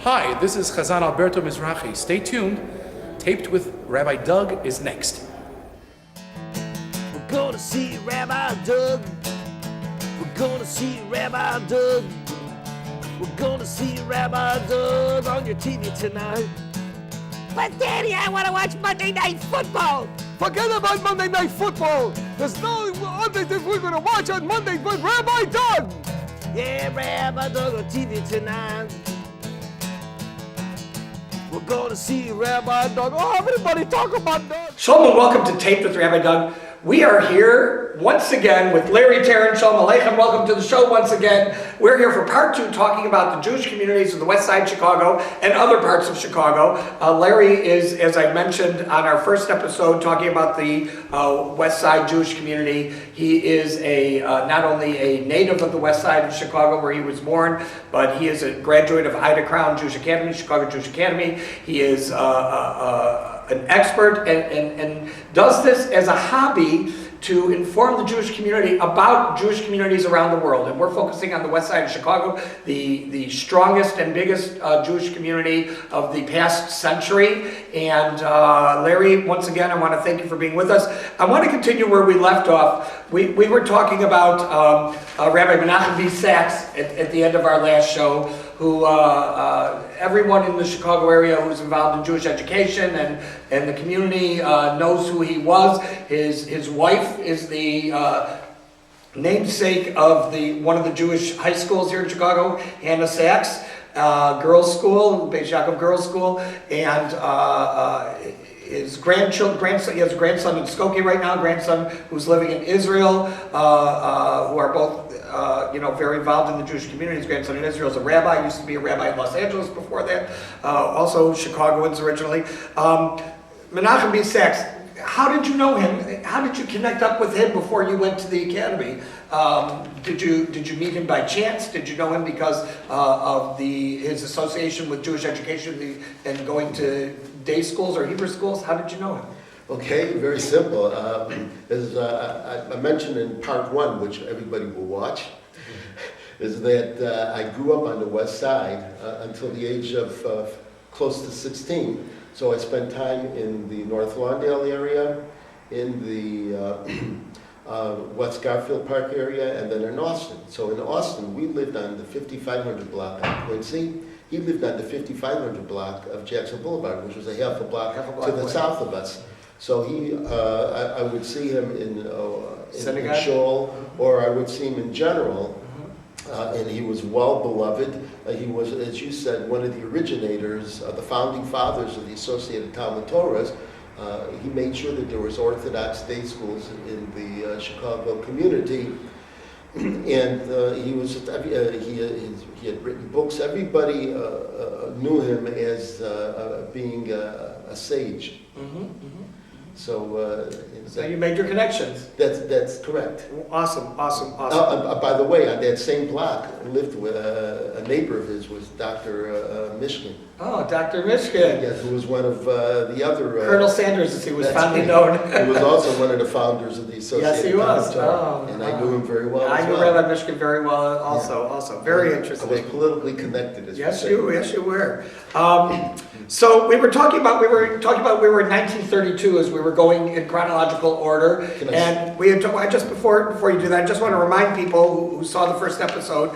Hi, this is Chazan Alberto Mizrahi. Stay tuned. Taped with Rabbi Doug is next. We're gonna see Rabbi Doug. We're gonna see Rabbi Doug. We're gonna see Rabbi Doug on your TV tonight. But Daddy, I want to watch Monday Night Football. Forget about Monday Night Football. There's no other thing we're gonna watch on Monday but Rabbi Doug. Yeah, Rabbi Doug on TV tonight. We're gonna see Rabbi Doug. Oh, everybody talk about Doug. Shalom and welcome to Taped with Rabbi Doug. We are here once again with Larry, Teren. Shalom Aleichem. Welcome to the show once again. We're here for part 2 talking about the Jewish communities of the West Side Chicago and other parts of Chicago. Larry is, as I mentioned on our first episode, talking about the West Side Jewish community. He is not only a native of the West Side of Chicago where he was born, but he is a graduate of Ida Crown Jewish Academy, Chicago Jewish Academy. He is an expert and does this as a hobby to inform the Jewish community about Jewish communities around the world. And we're focusing on the West Side of Chicago, the strongest and biggest Jewish community of the past century. And Larry, once again, I want to thank you for being with us. I want to continue where we left off. We were talking about Rabbi Menachem B. Sachs at the end of our last show, who everyone in the Chicago area who's involved in Jewish education and the community knows who he was. His wife is the namesake of one of the Jewish high schools here in Chicago, Hannah Sachs Girls School, Beis Yaakov Girls School, and his grandson, he has a grandson in Skokie right now, a grandson who's living in Israel, who are both very involved in the Jewish community. His grandson in Israel is a rabbi, used to be a rabbi in Los Angeles before that, also Chicagoans originally. Menachem B. Sachs, how did you know him? How did you connect up with him before you went to the academy? Did you meet him by chance? Did you know him because of his association with Jewish education and going to day schools or Hebrew schools? How did you know him? Okay, very simple. As I mentioned in part 1, which everybody will watch, is that I grew up on the West Side until the age of close to 16. So I spent time in the North Lawndale area, in the West Garfield Park area, and then in Austin. So in Austin, we lived on the 5500 block on Quincy. He lived on the 5500 block of Jackson Boulevard, which was a half a block to the south of us. So I would see him in Shul, or I would see him in general, and he was well beloved. He was, as you said, one of the originators, the founding fathers of the Associated Talmud Torahs. He made sure that there was Orthodox day schools in the Chicago community, and he had written books. Everybody knew him as being a sage. So you made your connections. That's correct. Awesome. By the way, on that same block, lived with a neighbor of his was Dr. Mishkin. Oh, Dr. Mishkin. Yes, who was one of the other... Colonel Sanders, as he was fondly known. He was also one of the founders of the Associated. Yes, he was. And I knew him very well. I knew Rabbi Mishkin very well also. Very interesting. I was politically connected, as yes, you were. So we were talking about we were in 1932 as we were going in chronological order, and we had just before you do that, I just want to remind people who saw the first episode.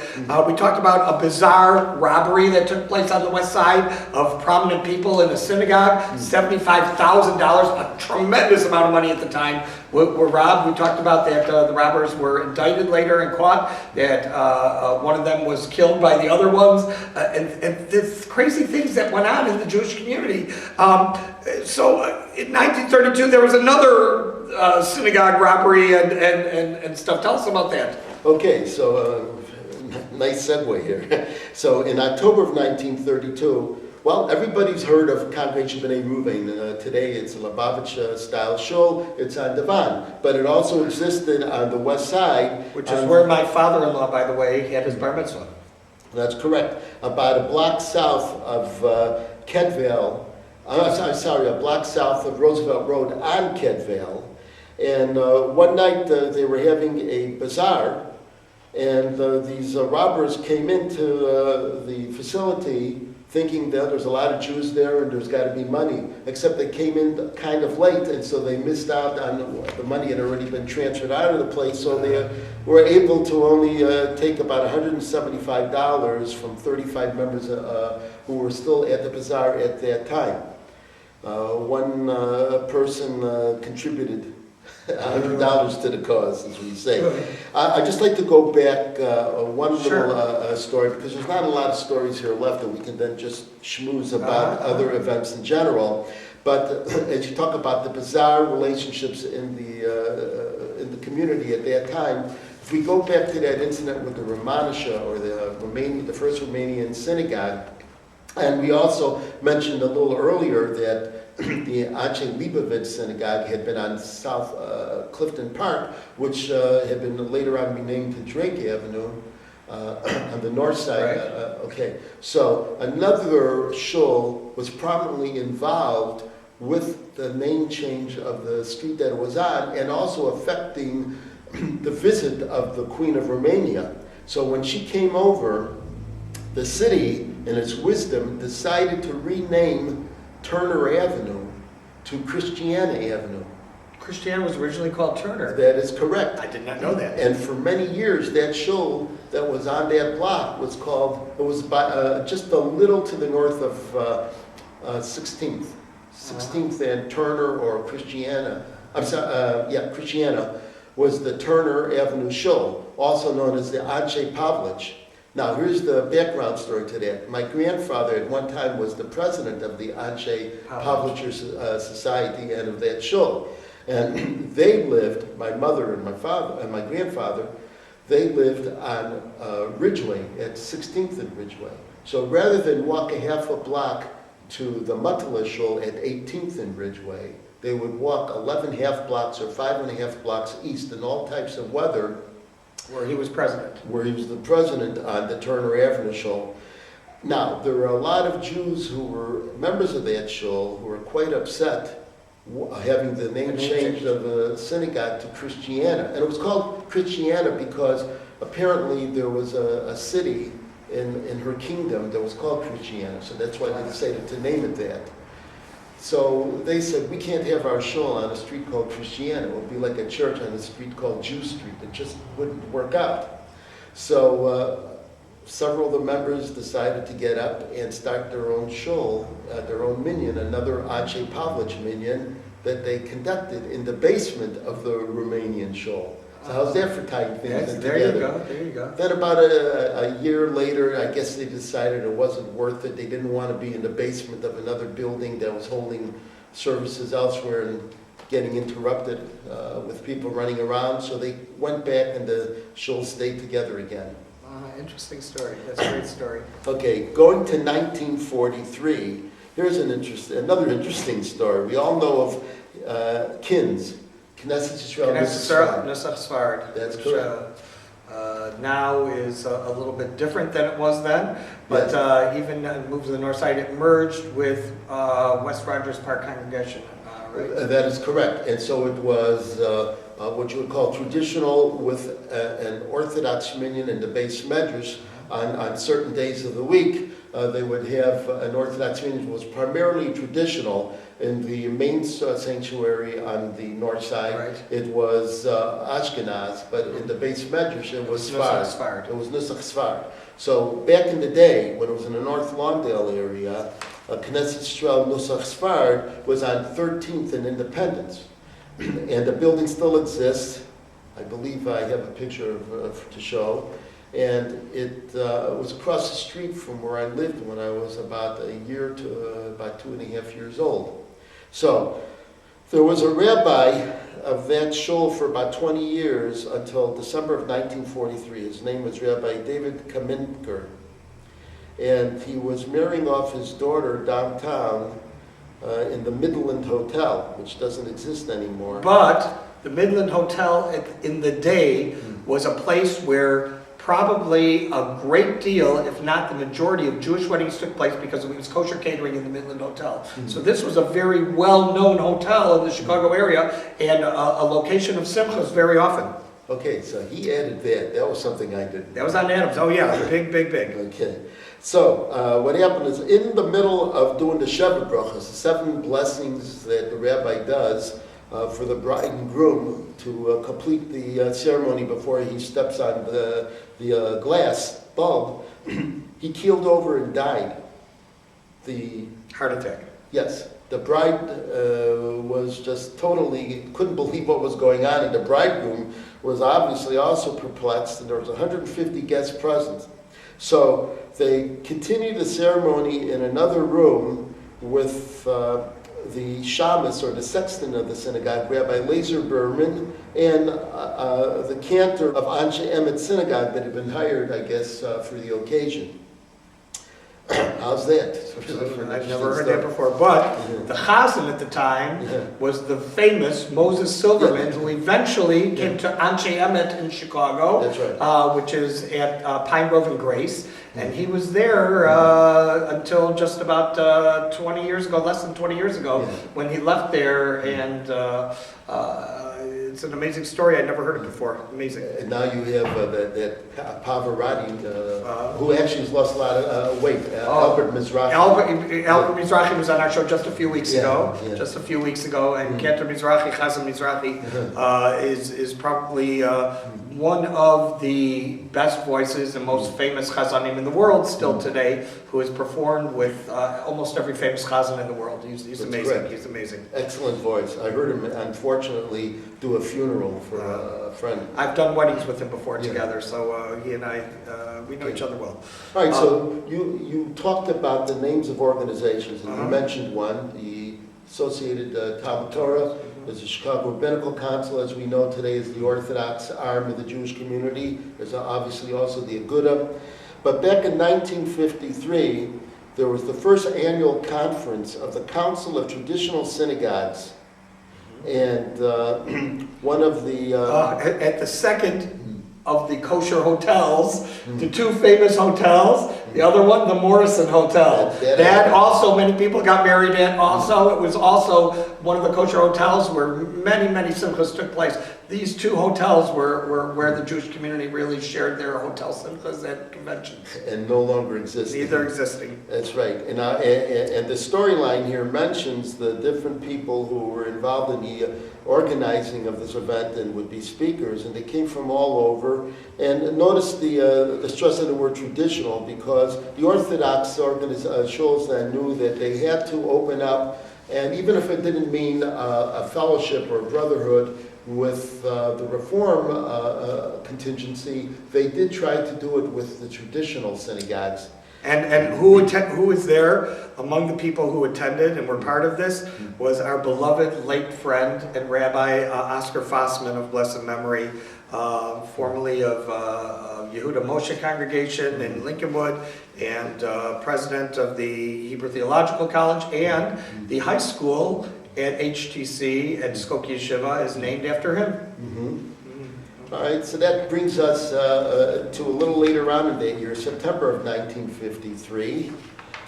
We talked about a bizarre robbery that took place on the West Side of prominent people in a synagogue. $75,000, a tremendous amount of money at the time, were robbed. We talked about that the robbers were indicted later and caught. That one of them was killed by the other ones, and this crazy things that went on in the Jewish community. So in 1932, there was another synagogue robbery and stuff. Tell us about that. Okay, so nice segue here. So in October of 1932, well, everybody's heard of Congregation B'nai Ruvain. Today it's a Lubavitch-style shul. It's on Devon. But it also existed on the West Side. Which is where my father-in-law, by the way, had his bar mitzvah. That's correct. About a block south of Kedvale. A block south of Roosevelt Road on Kedvale. And one night they were having a bazaar. And these robbers came into the facility thinking that there's a lot of Jews there and there's got to be money, except they came in kind of late, and so they missed out on the money had already been transferred out of the place, so they were able to only take about $175 from 35 members who were still at the bazaar at that time. One person contributed $100 to the cause, as we say. I'd just like to go back one little story, because there's not a lot of stories here left that we can then just schmooze about other events in general. But as you talk about the bizarre relationships in the community at that time, if we go back to that incident with the Romanisha, or the first Romanian synagogue, and we also mentioned a little earlier that the Ache Leibovitz synagogue had been on South Clifton Park, which had been later on renamed to Drake Avenue on the north side. Right. Okay, so another shul was prominently involved with the name change of the street that it was on, and also affecting the visit of the Queen of Romania. So when she came over, the city, in its wisdom, decided to rename Turner Avenue to Christiana Avenue. Christiana was originally called Turner. That is correct. I did not know that. And for many years, that shul that was on that block was called, it was just a little to the north of 16th. 16th and Turner, or Christiana. I'm sorry, Christiana was the Turner Avenue shul, also known as the Ache Pavlich. Now, here's the background story to that. My grandfather at one time was the president of the Ache Pavlicher Society and of that shul. And they lived, my mother and my father and my grandfather, they lived on Ridgeway, at 16th and Ridgeway. So rather than walk a half a block to the Matala shul at 18th and Ridgeway, they would walk 11 half blocks or 5.5 blocks east in all types of weather, Where he was president. where he was the president on the Turner Avenue shul. Now, there were a lot of Jews who were members of that shul who were quite upset having the name changed of the synagogue to Christiana. And it was called Christiana because apparently there was a city in her kingdom that was called Christiana, so that's why they decided to name it that. So they said, we can't have our shul on a street called Christiana. It would be like a church on a street called Jew Street. It just wouldn't work out. So several of the members decided to get up and start their own shul, their own minyan, another Ache Pavlich minyan that they conducted in the basement of the Romanian shul. So how's that for tying things in There together? you go. Then about a year later, I guess they decided it wasn't worth it. They didn't want to be in the basement of another building that was holding services elsewhere and getting interrupted with people running around. So they went back and the shul stayed together again. Interesting story. That's a great story. Okay, going to 1943, here's another interesting story. We all know of KINS, Knesset Yisrael Nusach Sfard. That's which, correct. now is a little bit different than it was then, but even moved to the north side, it merged with West Rogers Park Congregation, right? That is correct. And so it was what you would call traditional with an Orthodox minyan in the base medrash. On certain days of the week, they would have an Orthodox minyan that was primarily traditional. In the main sanctuary on the north side, Right. it was Ashkenaz, but in the base medrash, it was Nusach Sfard. Sfard. It was Nusach Sfard. So back in the day, when it was in the North Lawndale area, Knesset Yisrael Nusach Sfard was on 13th and Independence. And the building still exists. I believe I have a picture to show. And it was across the street from where I lived when I was about a year to about 2.5 years old. So there was a rabbi of that shul for about 20 years until December of 1943. His name was Rabbi David Kaminker. And he was marrying off his daughter downtown in the Midland Hotel, which doesn't exist anymore. But the Midland Hotel in the day was a place where probably a great deal, if not the majority, of Jewish weddings took place because it was kosher catering in the Midland Hotel. So this was a very well-known hotel in the Chicago area and a location of simchas very often. Okay, so he added that. That was something I didn't. That was on Adams. Oh yeah, big. Okay. So what happened is, in the middle of doing the Sheva brachas, the 7 blessings that the rabbi does for the bride and groom to complete the ceremony before he steps on the glass bulb, he keeled over and died. The Heart attack. Yes, the bride was just totally, couldn't believe what was going on, and the bridegroom was obviously also perplexed, and there was 150 guests present. So they continued the ceremony in another room with the shamus, or the sexton of the synagogue, Rabbi Lazer Berman, and the cantor of Anshe Emet synagogue that had been hired, I guess, for the occasion. How's that? I've never heard that before, but the chazan at the time was the famous Moses Silverman, who eventually came to Anshe Emet in Chicago, That's right. which is at Pine Grove and Grace, and he was there until just about 20 years ago, less than 20 years ago, when he left there, and it's an amazing story. I'd never heard it before. Amazing. And now you have that Pavarotti, who actually has lost a lot of weight, Albert Mizrahi. Albert Mizrahi was on our show just a few weeks ago. Yeah. Just a few weeks ago, and Cantor Mizrahi, Chazan Mizrahi, is probably one of the best voices and most famous chazanim in the world still today, who has performed with almost every famous chazan in the world. He's amazing. Correct. He's amazing. Excellent voice. I heard him, unfortunately, do a funeral for a friend. I've done weddings with him before together, so he and I, we know each other well. All right, so you talked about the names of organizations, and you mentioned one, the Associated Talmud Torah. There's the Chicago Rabbinical Council, as we know today, is the Orthodox arm of the Jewish community. There's obviously also the Aguda. But back in 1953, there was the first annual conference of the Council of Traditional Synagogues. And one of the... at the second of the kosher hotels, the 2 famous hotels, the other one, the Morrison Hotel. That also many people got married in. Also, it was also one of the kosher hotels where many simchas took place. These 2 hotels were where the Jewish community really shared their hotel simchas and conventions. And no longer existing. Neither existing. That's right. And the storyline here mentions the different people who were involved in the organizing of this event and would be speakers, and they came from all over. And notice the stress on the word traditional, because the Orthodox shows then knew that they had to open up, and even if it didn't mean a fellowship or a brotherhood with the Reform contingency, they did try to do it with the traditional synagogues. And who was there among the people who attended and were part of this was our beloved late friend and Rabbi Oscar Fossman of blessed memory, formerly of Yehuda Moshe congregation in Lincolnwood, and president of the Hebrew Theological College, and the high school at HTC at Skokie Yeshiva is named after him. All right, so that brings us to a little later on in the year, September of 1953.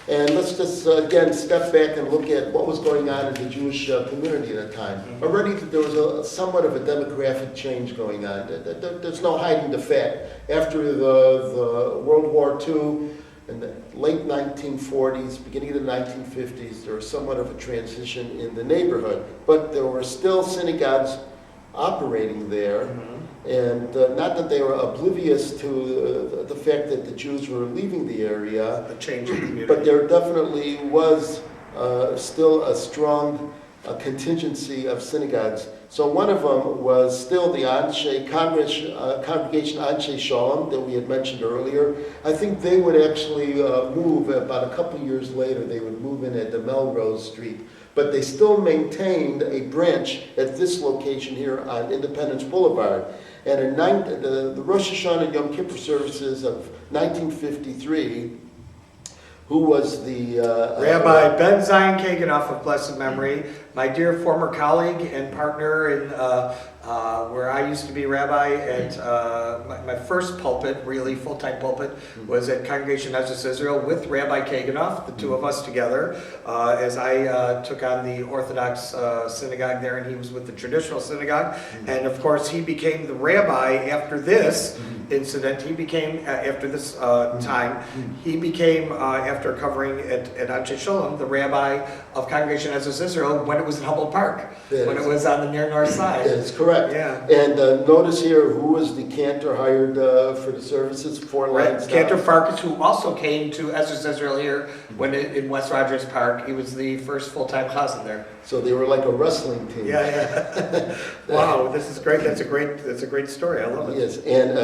And let's just, again, step back and look at what was going on in the Jewish community at the time. Already there was somewhat of a demographic change going on. There's no hiding the fact. After the World War II, in the late 1940s, beginning of the 1950s, there was somewhat of a transition in the neighborhood. But there were still synagogues operating there. And not that they were oblivious to the fact that the Jews were leaving the area, A change in the community. but there definitely was still a strong contingency of synagogues. So one of them was still the congregation Anshe Shalom that we had mentioned earlier. I think they would actually move about a couple years later. They would move in at the Melrose Street. But they still maintained a branch at this location here on Independence Boulevard. And in the Rosh Hashanah and Yom Kippur services of 1953, who was the... Rabbi Ben Zion Kaganoff of blessed memory, my dear former colleague and partner in where I used to be rabbi at my first pulpit, really full-time pulpit, was at Congregation Ezra Israel with Rabbi Kaganoff, the two of us together, as I took on the Orthodox synagogue there, and he was with the traditional synagogue. And of course, he became the rabbi after this incident. He became, after this time, he became, after covering at Anshe Shalom, the rabbi of Congregation Ezra Israel when it was in Humboldt Park, when it was on the near north side. That's correct. Yeah. And notice here, who was the cantor hired for the services? 4 lines down. Cantor Farkas, who also came to Ezra Israel here when in West Rogers Park. He was the first full-time chazan there. So they were like a wrestling team. Yeah. Wow, this is great. That's a great story. I love it. Yes, and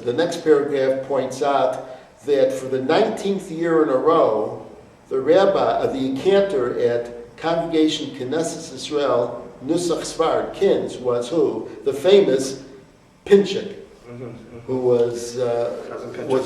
the next paragraph points out that for the 19th year in a row, the rabbi, the cantor at Congregation Knesset Israel, Nusach Sfard, Kins, was who? The famous Pinchik, who was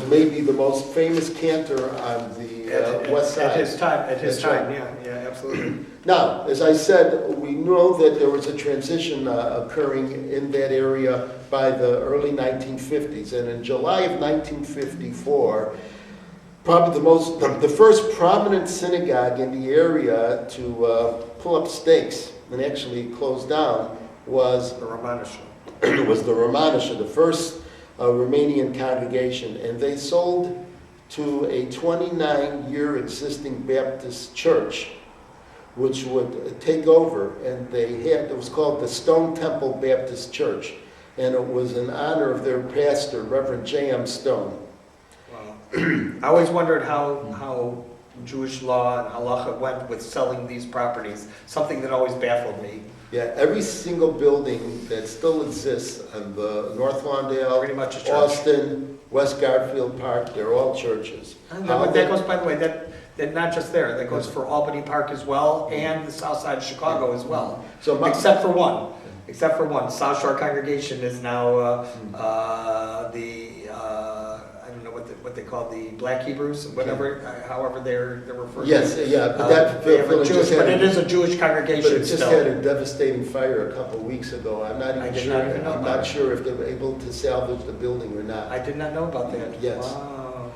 maybe the most famous cantor on the west side. At his That's time, right. yeah, absolutely. Now, as I said, we know that there was a transition occurring in that area by the early 1950s, and in July of 1954, probably the first prominent synagogue in the area to pull up stakes and actually close down was The Romanisha. the Romanisha, the first Romanian congregation, and they sold to a 29-year existing Baptist church, which would take over, and it was called the Stone Temple Baptist Church, and it was in honor of their pastor, Reverend J.M. Stone. Wow. I always wondered how Jewish law and halacha went with selling these properties, something that always baffled me. Yeah, every single building that still exists on the North Lawndale, Pretty much a church. Austin, West Garfield Park, they're all churches. And that goes, by the way, that not just there, that goes for Albany Park as well, and the south side of Chicago as well. So Except for one. South Shore congregation is now I don't know what they call the Black Hebrews, whatever, however they're referred to. Yes, yeah, but that village just but had it is a Jewish congregation But it just still. had a devastating fire a couple of weeks ago. I'm not I even did sure. not even know I'm about not it. sure if they were able to salvage the building or not. I did not know about that. Yes. Wow.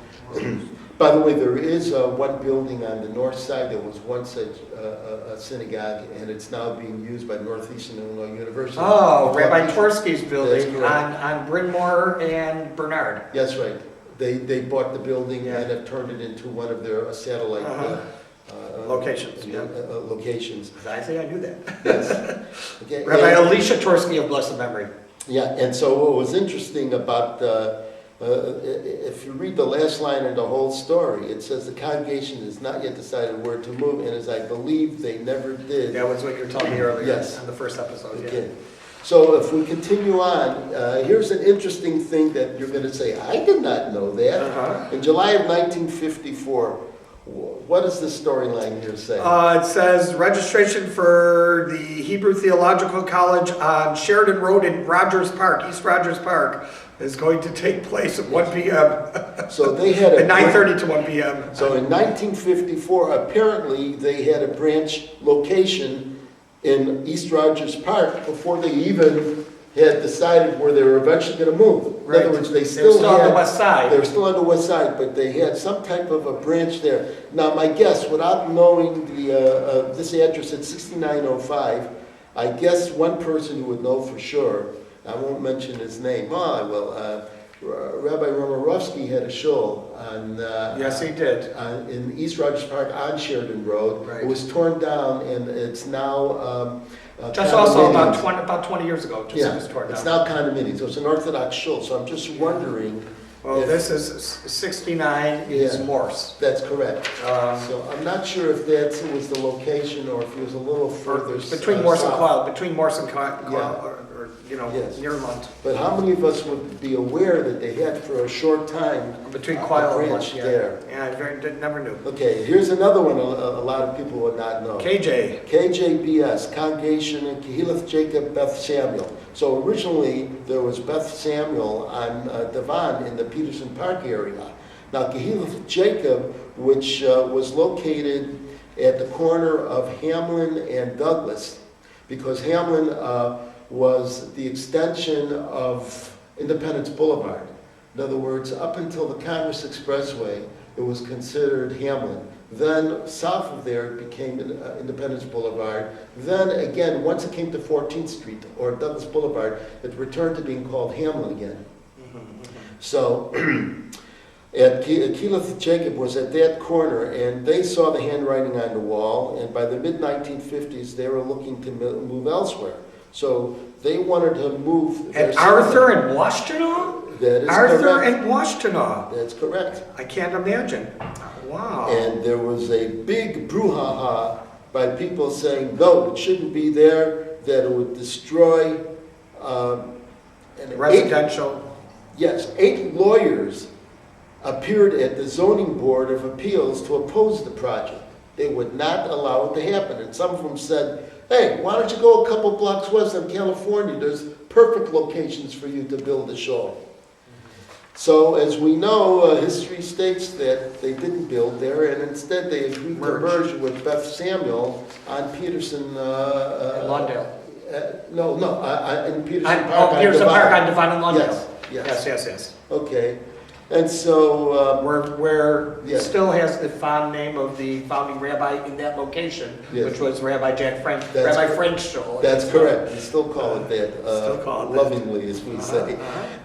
By the way, there is one building on the north side that was once a synagogue, and it's now being used by Northeastern Illinois University. Oh, Rabbi Tversky's building correct. on Bryn Mawr and Bernard. That's right. They bought the building Yeah. and have turned it into one of their satellite Locations, yeah. locations. I say I knew that. Yes. Okay. Rabbi and- Elisha Tversky of blessed memory. Yeah, and so what was interesting about, if you read the last line of the whole story, it says the congregation has not yet decided where to move, and as I believe they never did. That was what you were telling me earlier Yes. on the first episode. Yeah. Okay. So if we continue on, here's an interesting thing that you're going to say, I did not know that. Uh-huh. In July of 1954, what does the storyline here say? It says registration for the Hebrew Theological College on Sheridan Road in Rogers Park, East Rogers Park, is going to take place at 1 p.m. So they had a At 9:30 to 1 p.m. So in 1954, apparently they had a branch location in East Rogers Park before they even had decided where they were eventually going to move. In Right. other words, they They were still still on had, the west side. They were still on the west side, but they had some type of a branch there. Now, my guess, without knowing this address at 6905, I guess one person who would know for sure, I won't mention his name. Oh, I will. Rabbi Romarovsky had a shul on Yes, he did. in East Rogers Park on Sheridan Road. Right. It was torn down, and it's now Just also condominiums. about 20 years ago, just Yeah, was torn it's down. now condominiums. So it's an Orthodox shul. So I'm just wondering. Well, if- this is 69 is Yeah. Morse. That's correct. Um, So I'm not sure if that was the location or if it was a little further Between Morse and south. Coyle, between Morse and Coyle, Yeah. or Yes. near Lund. But how many of us would be aware that they had for a short time Between a Coyle and branch Lund, yeah. there? Yeah, never knew. Okay, here's another one a lot of people would not know. KJ. KJBS, Congregation in Kehillah Jacob Beth Samuel. So originally there was Beth Samuel on Devon in the Peterson Park area. Now Kehillah Jacob, which was located at the corner of Hamlin and Douglas, because Hamlin was the extension of Independence Boulevard. In other words, up until the Congress Expressway, it was considered Hamlin. Then south of there it became Independence Boulevard. Then again, once it came to 14th Street or Douglas Boulevard, it returned to being called Hamlin again. So Keyleth Jacob was at that corner, and they saw the handwriting on the wall, and by the mid-1950s, they were looking to move elsewhere. So they wanted to move... And Arthur and Washtenaw? That is Arthur correct. and Washtenaw. That's correct. I can't imagine. Wow. And there was a big brouhaha by people saying, no, it shouldn't be there, that it would destroy... Residential. Yes, 8 lawyers appeared at the Zoning Board of Appeals to oppose the project. They would not allow it to happen. And some of them said, hey, why don't you go a couple blocks west of California? There's perfect locations for you to build a show. So as we know, history states that they didn't build there, and instead they agreed to merge with Beth Samuel on Peterson... In Lawndale. In Peterson Park. Peterson Park on Devon and Lawndale. Yes. Okay. And so... where yes. it still has the fond name of the founding rabbi in that location, Yes. which was Rabbi Jack French, That's Rabbi French Show. That's correct. We still call it that, Still call it lovingly, as we say.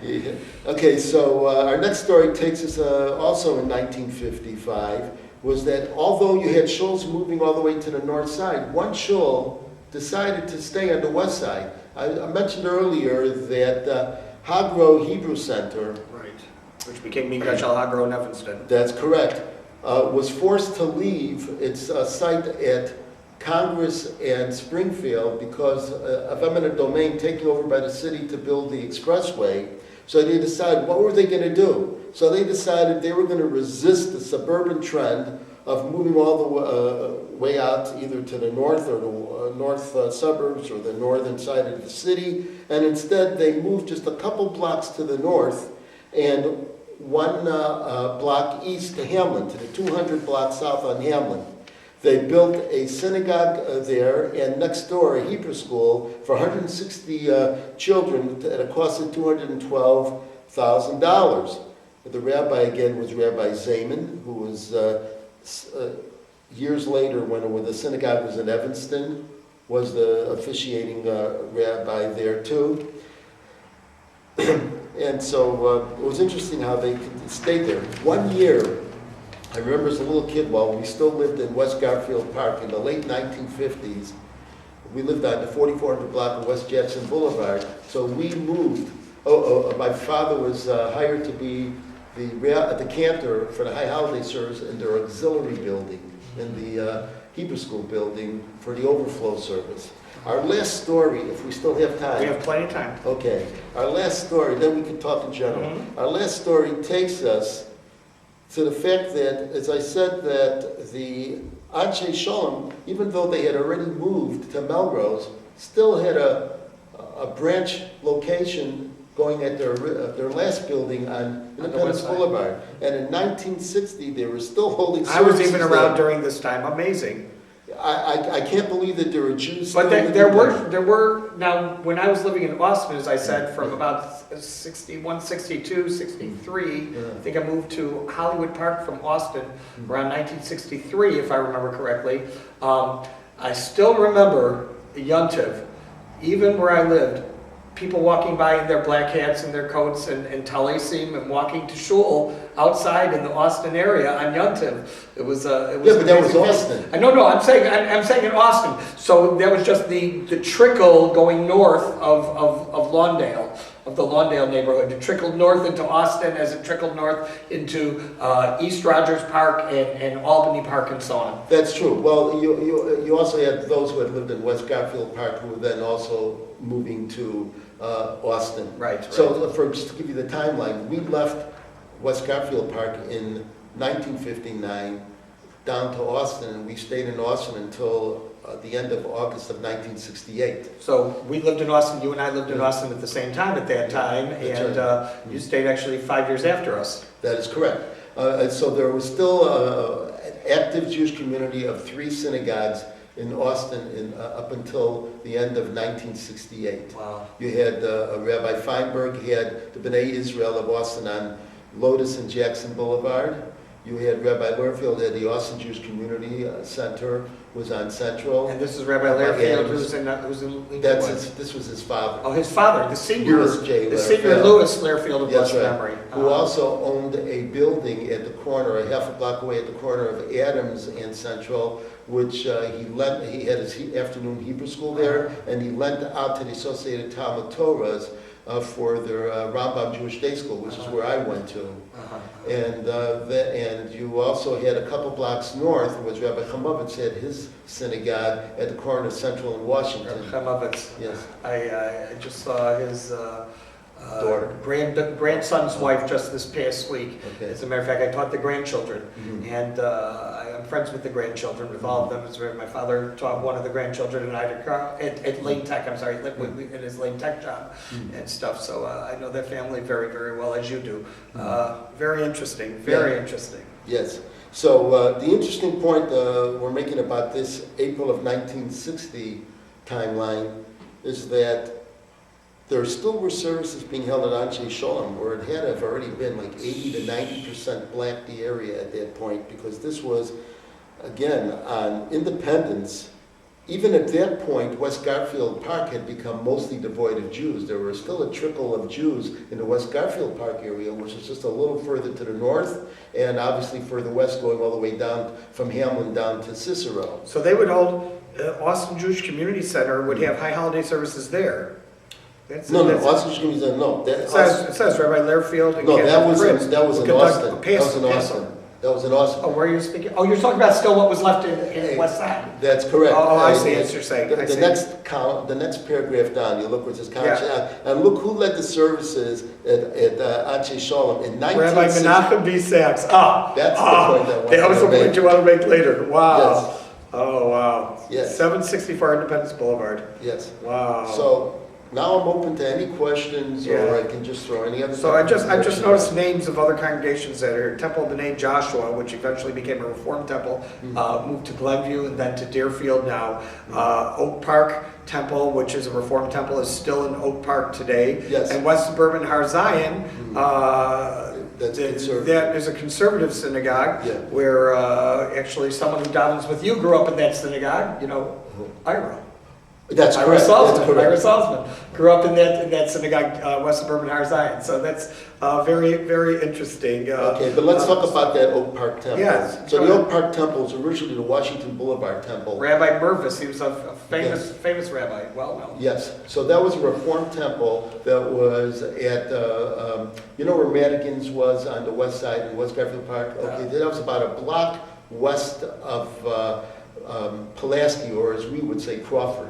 Yeah. Okay, so our next story takes us also in 1955, was that although you had shuls moving all the way to the north side, one shul decided to stay on the west side. I mentioned earlier that Hagro Hebrew Center, Right. Which became Migash Al Hagro in Evanston. that's correct, was forced to leave its site at Congress and Springfield because of eminent domain taken over by the city to build the expressway. So they decided, what were they going to do? So they decided they were going to resist the suburban trend of moving all the way out either to the north or the north suburbs or the northern side of the city. And instead they moved just a couple blocks to the north and one block east to Hamlin, to the 200 block south on Hamlin. They built a synagogue there, and next door a Hebrew school for 160 children at a cost of $212,000. The rabbi again was Rabbi Zayman, who was years later when the synagogue was in Evanston, was the officiating rabbi there too. And so it was interesting how they could stay there. 1 year, I remember as a little kid, while we still lived in West Garfield Park in the late 1950s, we lived on the 4400 block of West Jackson Boulevard, so we moved. My father was hired to be the cantor for the High Holiday Service in their auxiliary building, in the Hebrew School building for the overflow service. Our last story, if we still have time. We have plenty of time. Okay. Our last story, then we can talk in general. Mm-hmm. Our last story takes us to the fact that, as I said, that the Anshe Shalom, even though they had already moved to Melrose, still had a branch location going at their last building on Independence Boulevard. And in 1960, they were still holding services. I was even around there. during this time. Amazing. I can't believe that there were Jews. But still there living were, now, when I was living in Austin, as I said, from about 61, 62, 63, I think I moved to Hollywood Park from Austin around 1963, if I remember correctly. I still remember Yontiv, even where I lived, people walking by in their black hats and their coats and talisim and walking to shul outside in the Austin area on Yontiv. It was Yeah, but that was amazing. Austin. No, I'm saying in Austin. So that was just the trickle going north of Lawndale, of the Lawndale neighborhood. It trickled north into Austin as it trickled north into East Rogers Park and Albany Park and so on. That's true. Well, you also had those who had lived in West Garfield Park who were then also moving to Austin. Right. So just to give you the timeline, we left West Garfield Park in 1959 down to Austin, and we stayed in Austin until the end of August of 1968. So we lived in Austin, you and I lived in Austin at the same time at that time, That's and you stayed actually 5 years after us. That is correct. And so there was still an active Jewish community of 3 synagogues in Austin up until the end of 1968. Wow. You had Rabbi Feinberg, he had the B'nai Israel of Austin on Lotus and Jackson Boulevard. You had Rabbi Learfield at the Austin Jewish Community Center, was on Central. And this is Rabbi Learfield, who's in Lincolnwood. This was his father. Oh, his father, the senior, Louis J. the Learfield. senior Louis Learfield of That's blessed right. memory. Who also owned a building at the corner, a half a block away at the corner of Adams and Central, which he had his afternoon Hebrew school there, and he lent out to the Associated Talmud Torahs for their Rambam Jewish Day School, which is where I went to. And you also had a couple blocks north, was Rabbi Chamovitz had his synagogue at the corner of Central and Washington. Chamovitz. Yes. I just saw his Daughter. grandson's wife just this past week. Okay. As a matter of fact, I taught the grandchildren, Mhm. and I'm friends with the grandchildren, with all of them. My father taught one of the grandchildren at Lane Tech. I'm sorry, in his Lane Tech job and stuff. So I know their family very, very well, as you do. Very interesting. Very interesting. Yes. So the interesting point we're making about this April of 1960 timeline is that there still were services being held at Anshe Sholem, where it had to have already been like 80 to 90% black the area at that point, because this was, again, on Independence. Even at that point, West Garfield Park had become mostly devoid of Jews. There were still a trickle of Jews in the West Garfield Park area, which is just a little further to the north, and obviously further west, going all the way down from Hamlin down to Cicero. So they would hold Austin Jewish Community Center would have high holiday services there. No, Austin Jewish Community Center, no. It says Rabbi Learfield and No, Kevin that was Fritz in will Austin. conduct That was in Passover. Austin. That was in Austin. Oh, where are you speaking? Oh, you're talking about still what was left in West Side. That's correct. Oh, I see what you're saying. I The see. next column, the next paragraph down, you look where it says Conscience, Yeah. and look who led the services at Anshe Sholem in Rabbi 1960. Menachem B. Sachs. Ah, That's the point I wanted that was to the point make. you want to make later. Wow. Yes. Oh, wow. Yes. 764 Independence Boulevard. Yes. Wow. So now I'm open to any questions, Yeah. or I can just throw any other. So I just noticed names of other congregations that are Temple of B'nai Joshua, which eventually became a Reformed temple, moved to Glenview and then to Deerfield now. Oak Park Temple, which is a Reformed temple, is still in Oak Park today. Yes. And West Suburban Har Zion, That's conservative. that is a conservative synagogue, Yeah. where actually someone who davens with you grew up in that synagogue, Ira. That's Ira correct. That's Salzman. correct. Ira Salzman grew up in that synagogue, West Suburban Har Zion. So that's very, very interesting. Okay, but let's talk about that Oak Park Temple. Yes, So go the ahead. Oak Park Temple is originally the Washington Boulevard Temple. Rabbi Mervis, he was a Yes. famous rabbi, well known. Yes, so that was a Reformed temple that was at, where Madigan's was on the west side in West Garfield Park? Okay, that was about a block west of Pulaski, or as we would say, Crawford.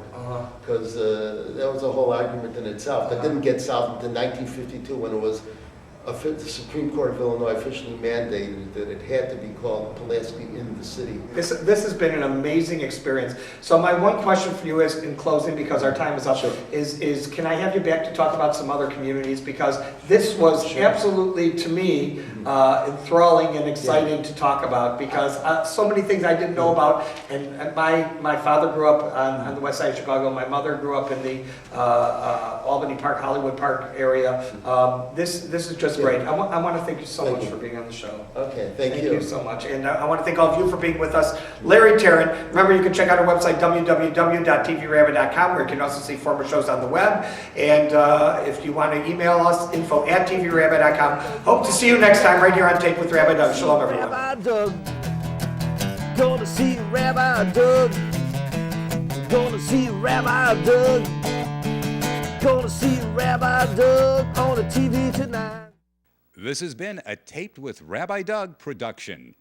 Because that was a whole argument in itself. That didn't get solved until 1952 when it was the Supreme Court of Illinois officially mandated that it had to be called Pulaski in the city. This has been an amazing experience. So my one question for you is, in closing, because our time is up, Sure. is can I have you back to talk about some other communities? Because this was absolutely, to me, enthralling and exciting to talk about, because so many things I didn't know about. And my father grew up on the west side of Chicago. My mother grew up in the Albany Park, Hollywood Park area. This is just great. I want to thank you so much for being on the show. Okay, thank Thank you. you so much. And I want to thank all of you for being with us. Larry, Teren, remember you can check out our website, www.tvrabbi.com, where you can also see former shows on the web. And if you want to email us, info@tvrabbi.com. Hope to see you next time right here on Tape with Rabbi Doug. Shalom, everyone. Rabbi Doug, gonna see Rabbi Doug, gonna see Rabbi Doug, gonna see Rabbi Doug on the TV tonight. This has been a Taped with Rabbi Doug production.